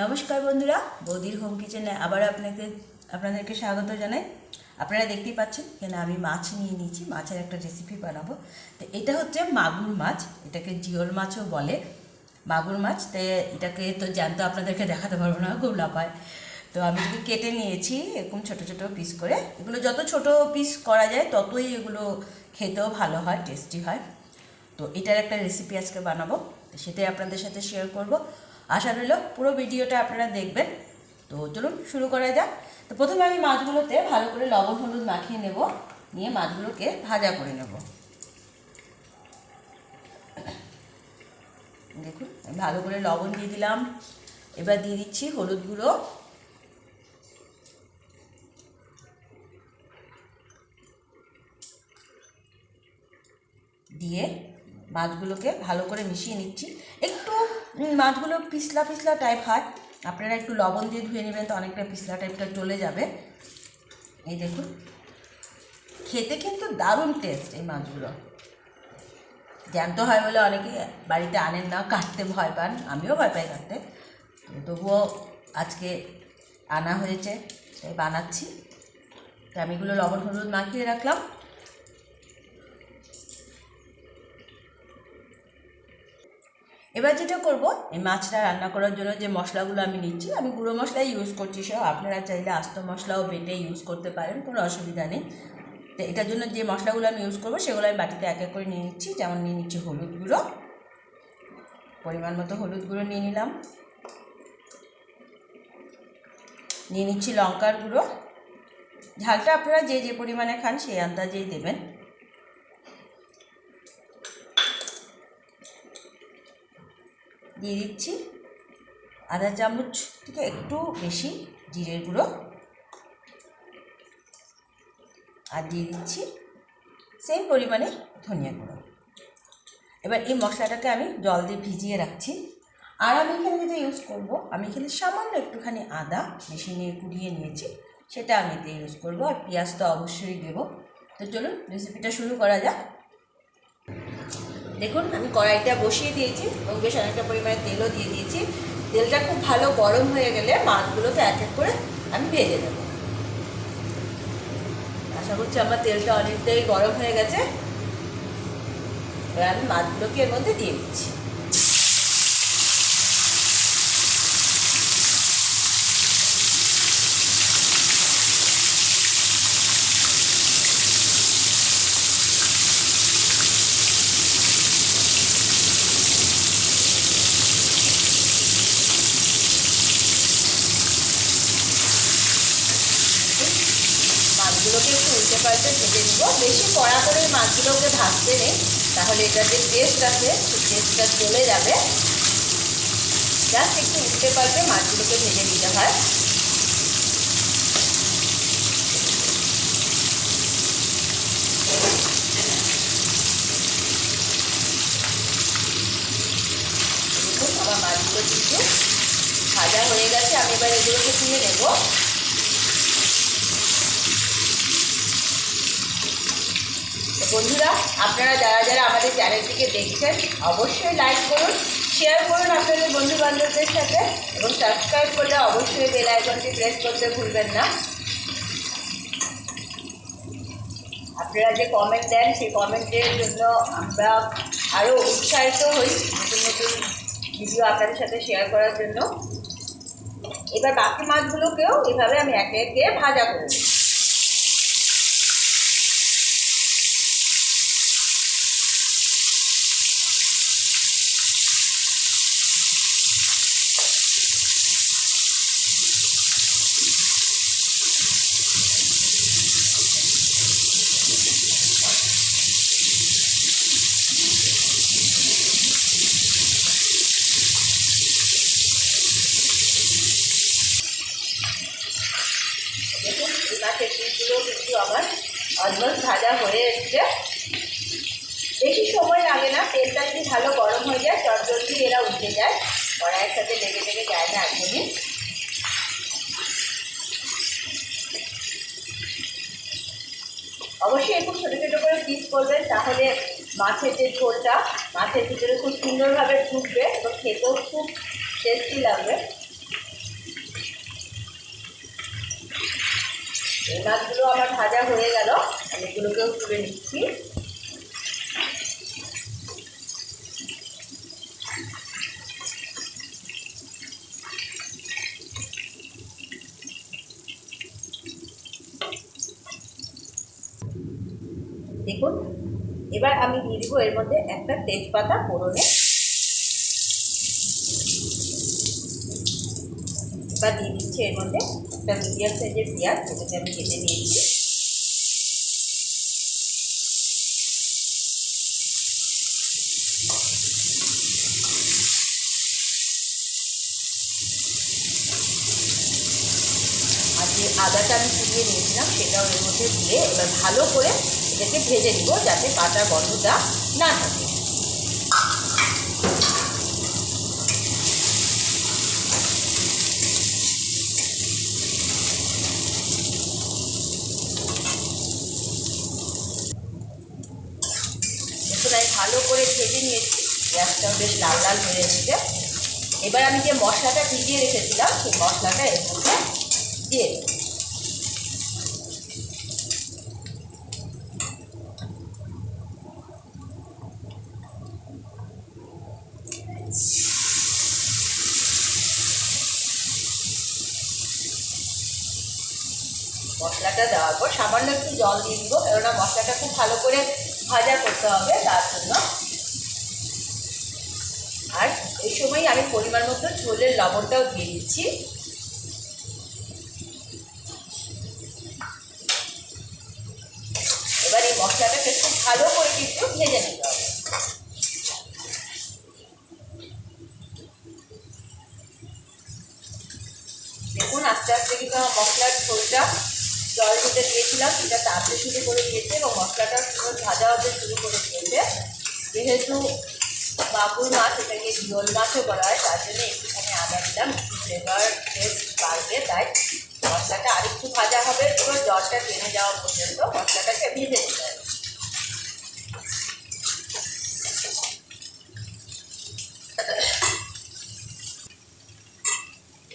নমস্কার বন্ধুরা, বৌদির হোম কিচেনে আবার আপনাদেরকে স্বাগত জানাই। আপনারা দেখতেই পাচ্ছেন এখানে আমি মাছ নিয়ে নিয়েছি, মাছের একটা রেসিপি বানাবো। তো এটা হচ্ছে মাগুর মাছ, এটাকে জিওল মাছও বলে। মাগুর মাছ, তো এটাকে তো জ্যান্ত আপনাদেরকে দেখাতে পারবো না, গোলা পায়। তো আমি এটাকে কেটে নিয়েছি এরকম ছোট ছোট পিস করে। এগুলো যত ছোট পিস করা যায় ততই এগুলো খেতেও ভালো হয়, টেস্টি হয়। তো এটার একটা রেসিপি আজকে বানাবো, তো সেটাই আপনাদের সাথে শেয়ার করব। আশা রইল পুরো ভিডিওটা আপনারা দেখবেন। তো চলুন শুরু করা যাক। তো প্রথমে আমি মাছগুলোতে ভালো করে লবণ হলুদ মাখিয়ে নেব, নিয়ে মাছগুলোকে ভাজা করে নেব। দেখুন আমি ভালো করে লবণ দিয়ে দিলাম। এবার দিয়ে দিচ্ছি হলুদ গুঁড়ো, দিয়ে মাছগুলোকে ভালো করে মিশিয়ে নিচ্ছি। একটু মাছগুলো পিছলা পিছলা টাইপ হয়, আপনারা একটু লবণ দিয়ে ধুয়ে নেবেন, তো অনেকটা পিছলা টাইপটা চলে যাবে। এই দেখুন, খেতে কিন্তু দারুণ টেস্ট এই মাছগুলো। জ্যান্ত হয় বলে অনেকে বাড়িতে আনেন না, কাটতে ভয় পান, আমিও ভয় পাই কাটতে। তবুও আজকে আনা হয়েছে, তাই বানাচ্ছি। তো আমি এগুলো লবণ হলুদ মাখিয়ে রাখলাম। এবার যেটা করব, এই মাছটা রান্না করার জন্য যে মশলাগুলো আমি নিচ্ছি, আমি গুঁড়ো মশলাই ইউজ করছি সব। আপনারা চাইলে আস্ত মশলাও বেটে ইউজ করতে পারেন, কোনো অসুবিধা নেই। তো এটার জন্য যে মশলাগুলো আমি ইউজ করবো সেগুলো আমি বাটিতে এক এক করে নিয়ে নিচ্ছি। যেমন নিয়ে নিচ্ছি হলুদ গুঁড়ো, পরিমাণ মতো হলুদ গুঁড়ো নিয়ে নিলাম। নিয়ে নিচ্ছি লঙ্কার গুঁড়ো, ঝালটা আপনারা যে যে পরিমাণে খান সেই আন্দাজেই দেবেন। দিয়ে দিচ্ছি আধা চামচ থেকে একটু বেশি জিরের গুঁড়ো, আর দিয়ে দিচ্ছি সেম পরিমাণে ধনিয়া গুঁড়ো। এবার এই মশলাটাকে আমি জল দিয়ে ভিজিয়ে রাখছি। আর আমি এখানে যেটা ইউজ করব, আমি এখানে সামান্য একটুখানি আদা মেশিনে কুড়িয়ে নিয়েছি, সেটা আমি এতে ইউজ করব। আর পেঁয়াজ তো অবশ্যই দেবো। তো চলুন রেসিপিটা শুরু করা যাক। দেখুন আমি কড়াইটা বসিয়ে দিয়েছি এবং বেশ অনেকটা পরিমাণে তেলও দিয়ে দিয়েছি। তেলটা খুব ভালো গরম হয়ে গেলে মাছগুলোকে এক এক করে আমি ভেজে দেব। আশা করছি আমার তেলটা অনেকটাই গরম হয়ে গেছে। এবার আমি মাছগুলোকে এর মধ্যে দিয়ে দিচ্ছি। মাছগুলোকে একটু উল্টে পাল্টে ভেজে নিব। বেশি কড়া করে মাছগুলোকে ভাজতে নেই, তাহলে এটার যে টেস্ট আছে সেই টেস্টটা চলে যাবে। জাস্ট একটু উল্টে পাল্টে মাছগুলোকে ভেজে নিতে হয়। দেখুন আমার মাছগুলো কিন্তু ভাজা হয়ে গেছে, আমি এবার এগুলোকে তুলে নেব। বন্ধুরা, আপনারা যারা যারা আমাদের চ্যানেলটিকে দেখছেন অবশ্যই লাইক করুন, শেয়ার করুন আপনাদের বন্ধু বান্ধবদের সাথে, এবং সাবস্ক্রাইব করলে অবশ্যই বেল আইকনটি প্রেস করতে ভুলবেন না। আপনারা যে কমেন্ট দেন সেই কমেন্টের জন্য আমরা আরও উৎসাহিত হই নতুন নতুন ভিডিও আপনাদের সাথে শেয়ার করার জন্য। এবার বাকি মাছগুলোকেও এভাবে আমি একে একে ভাজা করব। দেখুন এই মাছের পিসগুলো কিন্তু আমার অলমোস্ট ভাজা হয়ে এসছে। বেশি সময় লাগে না, তেলটা যদি ভালো গরম হয়ে যায় চটজলদি এরা উঠে যায়, কড়াইয়ের সাথে লেগে লেগে যায় না একদমই। অবশ্যই একটু ছোটো ছোটো করে পিস করবেন, তাহলে মাছের যে ঝোলটা মাছের ভিতরে খুব সুন্দরভাবে ঢুকবে এবং খেতেও খুব টেস্টি লাগবে। এই মাছগুলো আমার ভাজা হয়ে গেল, আমি এগুলোকেও তুলে নিচ্ছি। দেখুন, এবার আমি দিয়ে দিব এর মধ্যে একটা তেজপাতা ফোড়নে। এবার দিয়ে দিচ্ছি এর মধ্যে একটা মিডিয়াম সাইজের পেঁয়াজ, যেটাকে আমি কেটে নিয়েছি। আর যে আদাটা আমি কুড়িয়ে নিয়েছিলাম সেটাও এর মধ্যে দিয়ে এবার ভালো করে এটাকে ভেজে দিব, যাতে কাঁচা গন্ধটা না থাকে। দেখুন, আমি ভালো করে ভেজে নিয়েছি, গ্যাসটাও বেশ লাল লাল হয়ে এসেছে। এবার আমি যে মশলাটা ভিজিয়ে রেখেছিলাম সেই মশলাটা এর মধ্যে দিয়ে দেব। মশলাটা দেওয়ার পর সামান্য একটু জল দিয়ে দিব, কেননা মশলাটা খুব ভালো করে ভাজা করতে হবে তার জন্য। আর এই সময় আমি পরিমাণ মতো ঝোলের লবণটাও দিয়ে দিচ্ছি। এবার এই মশলাটাকে খুব ভালো করে কিন্তু ভেজে নিতে হবে। দেখুন, আস্তে আস্তে কিন্তু আমার মশলার ঝোলটা, জল যেটা দিয়েছিলাম সেটা তাড়তে শুরু করে দিয়েছে এবং মশলাটা পুরো ভাজা হতে শুরু করে দিয়েছে। যেহেতু মাগুর মাছ, এটাকে জিওল মাছও বলা হয়, তার জন্য একটুখানি আদা দিলাম, একটু ফ্লেভার টেস্ট বাড়বে। তাই মশলাটা আরেকটু ভাজা হবে, পুরো জলটা টেনে যাওয়া পর্যন্ত মশলাটাকে ভেজে নিতে হবে।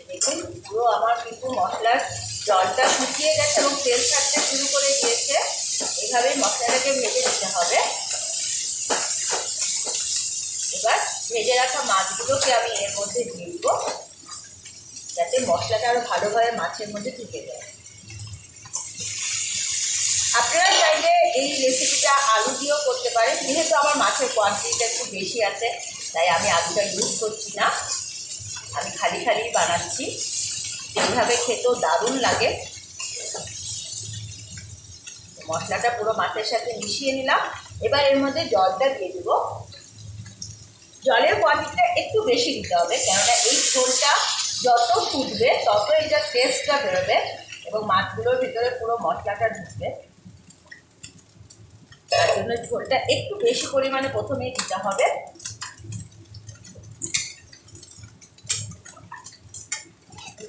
দেখুন, পুরো আমার কিন্তু মশলার জলটা শুকিয়ে গেছে এবং তেল ছাড়তে শুরু করে দিয়েছে। এইভাবেই মশলাটাকে ভেজে নিতে হবে। এবার ভেজে রাখা মাছগুলোকে আমি এর মধ্যে দিয়ে দিব, যাতে মশলাটা আরও ভালোভাবে মাছের মধ্যে ঢুকে যায়। আপনারা চাইলে এই রেসিপিটা আলু দিয়েও করতে পারেন, যেহেতু আমার মাছের কোয়ান্টিটিটা একটু বেশি আছে তাই আমি আলুটা ইউজ করছি না, আমি খালি খালি বানাচ্ছি। এইভাবে খেতেও দারুণ লাগে। মশলাটা পুরো মাছের সাথে মিশিয়ে নিলাম। এবার এর মধ্যে জলটা দিয়ে দিব। জলের কোয়ান্টিটিটা একটু বেশি দিতে হবে, কেননা এই ঝোলটা যত ফুটবে তত এটার টেস্টটা বেরোবে এবং মাছগুলোর ভিতরে পুরো মশলাটা ঢুকবে। তার জন্য ঝোলটা একটু বেশি পরিমাণে প্রথমেই দিতে হবে।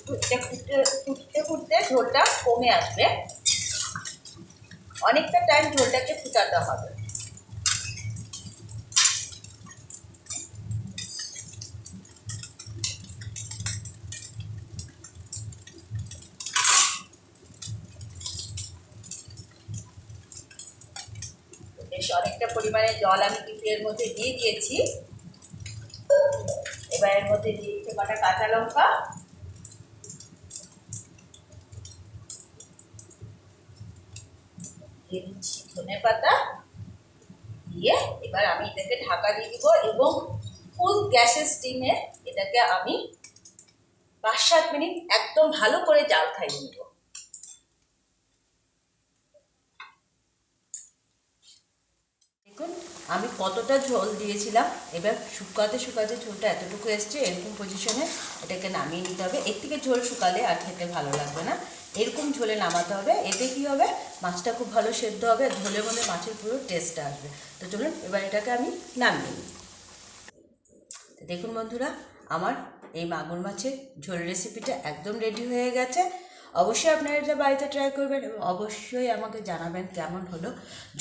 ফুটতে ফুটতে ঝোলটা কমে আসবে, অনেকটা টাইম ঝোলটাকে ফুটাতে হবে। বেশ অনেকটা পরিমাণে জল আমি কিন্তু এর মধ্যে দিয়ে দিয়েছি। এবার এর মধ্যে দিয়ে দিচ্ছি কটা কাঁচা লঙ্কা, দিয়ে দিচ্ছি ধনে পাতা, দিয়ে এবার আমি এটাকে ঢাকা দিয়ে দিব এবং ফুল গ্যাসের স্টিমে এটাকে আমি 5-7 মিনিট একদম ভালো করে জাল খাইয়ে নেব। দেখুন, আমি কতটা ঝোল দিয়েছিলাম, এবার শুকাতে শুকাতে ঝোলটা এতটুকু এসছে। এরকম পজিশনে এটাকে নামিয়ে নিতে হবে। এর থেকে ঝোল শুকালে আর খেতে ভালো লাগবে না, এরকম ঝোলে নামাতে হবে। এতে কী হবে, মাছটা খুব ভালো সেদ্ধ হবে, ঝোলের মধ্যে মাছের পুরো টেস্টটা আসবে। তো চলুন এবার এটাকে আমি নামিয়ে নিই। দেখুন বন্ধুরা, আমার এই মাগুর মাছের ঝোল রেসিপিটা একদম রেডি হয়ে গেছে। অবশ্যই আপনারা এটা বাড়িতে ট্রাই করবেন এবং অবশ্যই আমাকে জানাবেন কেমন হলো।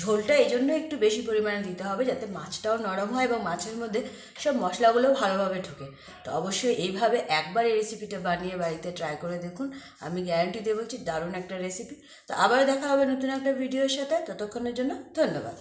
ঝোলটা এই জন্য একটু বেশি পরিমাণে দিতে হবে যাতে মাছটাও নরম হয় এবং মাছের মধ্যে সব মশলাগুলো ভালোভাবে ঢোকে। তো অবশ্যই এইভাবে একবার এই রেসিপিটা বানিয়ে বাড়িতে ট্রাই করে দেখুন, আমি গ্যারান্টি দিয়ে বলছি দারুণ একটা রেসিপি। তো আবার দেখা হবে নতুন একটা ভিডিওর সাথে, ততক্ষণের জন্য ধন্যবাদ।